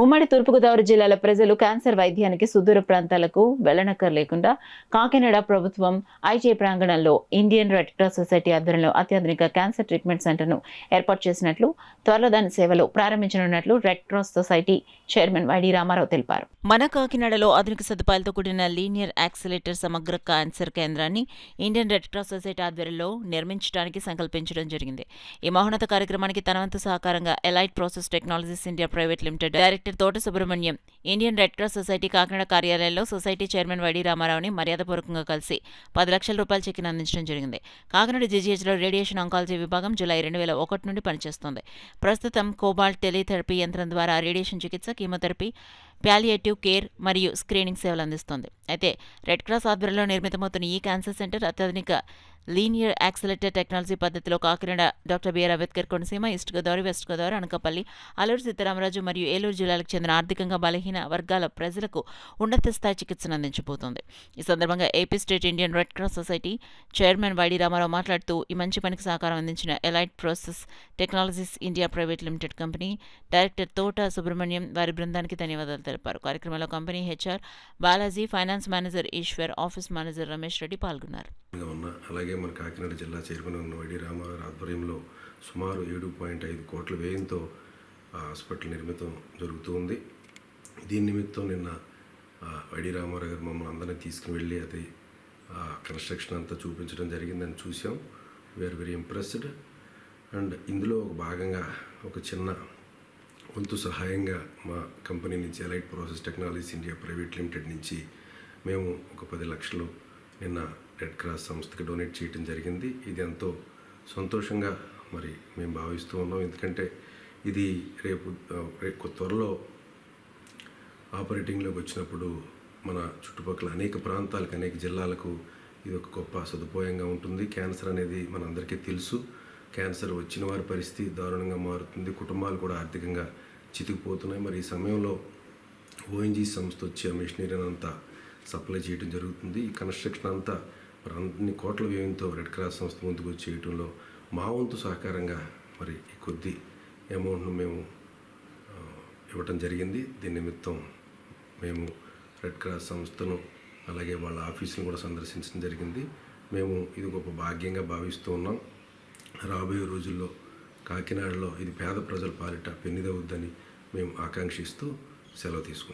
ఉమ్మడి తూర్పుగోదావరి జిల్లాల ప్రజలు క్యాన్సర్ వైద్యానికి సుదూర ప్రాంతాలకు వెళ్లనక్కర్లేకుండా కాకినాడ ప్రభుత్వం ఐజే ప్రాంగణంలో ఇండియన్ రెడ్ క్రాస్ సొసైటీ ఆధ్వర్యంలో అత్యాధునిక క్యాన్సర్ ట్రీట్మెంట్ సెంటర్ను ఏర్పాటు చేసినట్లు, త్వరలో దాని సేవలు ప్రారంభించనున్నట్లు red cross society chairman YD Ramarao తెలిపారు. మన కాకినాడలో ఆధునిక సదుపాయాలతో కూడిన లీనియర్ యాక్సిలేటర్ సమగ్ర క్యాన్సర్ కేంద్రాన్ని ఇండియన్ రెడ్ క్రాస్ సొసైటీ ఆధ్వర్యంలో నిర్మించడానికి సంకల్పించడం జరిగింది. ఈ మహోన్నత కార్యక్రమానికి తన వంతు సహకారంగా elite process technologies India private limited director Thota Subrahmanyam Indian red cross society Kakinada కార్యాలయంలో సొసైటీ చైర్మన్ వైడి రామారావుని మర్యాదపూర్వకంగా కలిసి 10 లక్షల రూపాయల చెక్కిని అందించడం జరిగింది. కాకినాడ జీజీహెచ్లో రేడియేషన్ ఆంకాలజీ విభాగం జూలై 2001 నుండి పనిచేస్తోంది. ప్రస్తుతం కోబాల్ట్ టెలిథెరపీ యంత్రం ద్వారా రేడియేషన్ చికిత్స, కీమోథెరపీ, ప్యాలియేటివ్ కేర్ మరియు స్క్రీనింగ్ సేవలు అందిస్తోంది. అయితే రెడ్ క్రాస్ ఆధ్వర్యంలో నిర్మితమవుతున్న ఈ క్యాన్సర్ సెంటర్ అత్యాధునిక లీనియర్ యాక్సిలేటర్ టెక్నాలజీ పద్ధతిలో Kakinada, doctor BR Ambedkar Konaseema, East Godavari, West Godavari, Anakapalli, Alluri Sitaramaraju మరియు ఏలూరు జిల్లాలకు చెందిన ఆర్థికంగా బలహీన వర్గాల ప్రజలకు ఉన్నత స్థాయి చికిత్సను అందించబోతోంది. ఈ సందర్భంగా AP state Indian red cross society chairman YD Ramarao మాట్లాడుతూ, ఈ మంచి పనికి సహకారం అందించిన elite process technologies India private limited company director Thota Subrahmanyam వారి బృందానికి ధన్యవాదాలు తెలిపారు. కార్యక్రమంలో company HR Balaji, finance manager Eswar, office manager Ramesh Reddy పాల్గొన్నారు. అలాగే మన కాకినాడ జిల్లా చైర్మన్ ఉన్న వైడి రామారావు ఆధ్వర్యంలో సుమారు 7.5 కోట్ల వ్యయంతో హాస్పిటల్ నిర్మితం జరుగుతూ ఉంది. దీని నిమిత్తం నిన్న వైడి రామారావు గారు మమ్మల్ని అందరినీ తీసుకుని వెళ్ళి అది కన్స్ట్రక్షన్ అంతా చూపించడం జరిగిందని చూసాం. We are very impressed. అండ్ ఇందులో ఒక భాగంగా ఒక చిన్న వంతు సహాయంగా మా కంపెనీ నుంచి elite process technologies India private limited నుంచి మేము ఒక 10 లక్షలు నిన్న రెడ్ క్రాస్ సంస్థకి డొనేట్ చేయడం జరిగింది. ఇది ఎంతో సంతోషంగా మరి మేము భావిస్తూ ఉన్నాం. ఎందుకంటే ఇది రేపు త్వరలో ఆపరేటింగ్లోకి వచ్చినప్పుడు మన చుట్టుపక్కల అనేక ప్రాంతాలకు, అనేక జిల్లాలకు ఇది ఒక గొప్ప సదుపాయంగా ఉంటుంది. క్యాన్సర్ అనేది మనందరికీ తెలుసు. క్యాన్సర్ వచ్చిన వారి పరిస్థితి దారుణంగా మారుతుంది. కుటుంబాలు కూడా ఆర్థికంగా చితికిపోతున్నాయి. మరి ఈ సమయంలో ఓఎన్జీ సంస్థ వచ్చి ఆ మెషినరీని అంతా సప్లై చేయడం జరుగుతుంది. ఈ కన్స్ట్రక్షన్ అంతా మరి అన్ని కోట్ల వ్యయంతో రెడ్ క్రాస్ సంస్థ ముందుకు వచ్చి చేయడంలో మా వంతు సహకారంగా మరి ఈ కొద్ది అమౌంట్ను మేము ఇవ్వటం జరిగింది. దీని నిమిత్తం మేము రెడ్ క్రాస్ సంస్థను అలాగే వాళ్ళ ఆఫీసును కూడా సందర్శించడం జరిగింది. మేము ఇది గొప్ప భాగ్యంగా భావిస్తూ ఉన్నాం. రాబోయే రోజుల్లో కాకినాడలో ఇది పేద ప్రజల పాలిట పెన్నిదవుద్దని మేము ఆకాంక్షిస్తూ సెలవు తీసుకున్నాం.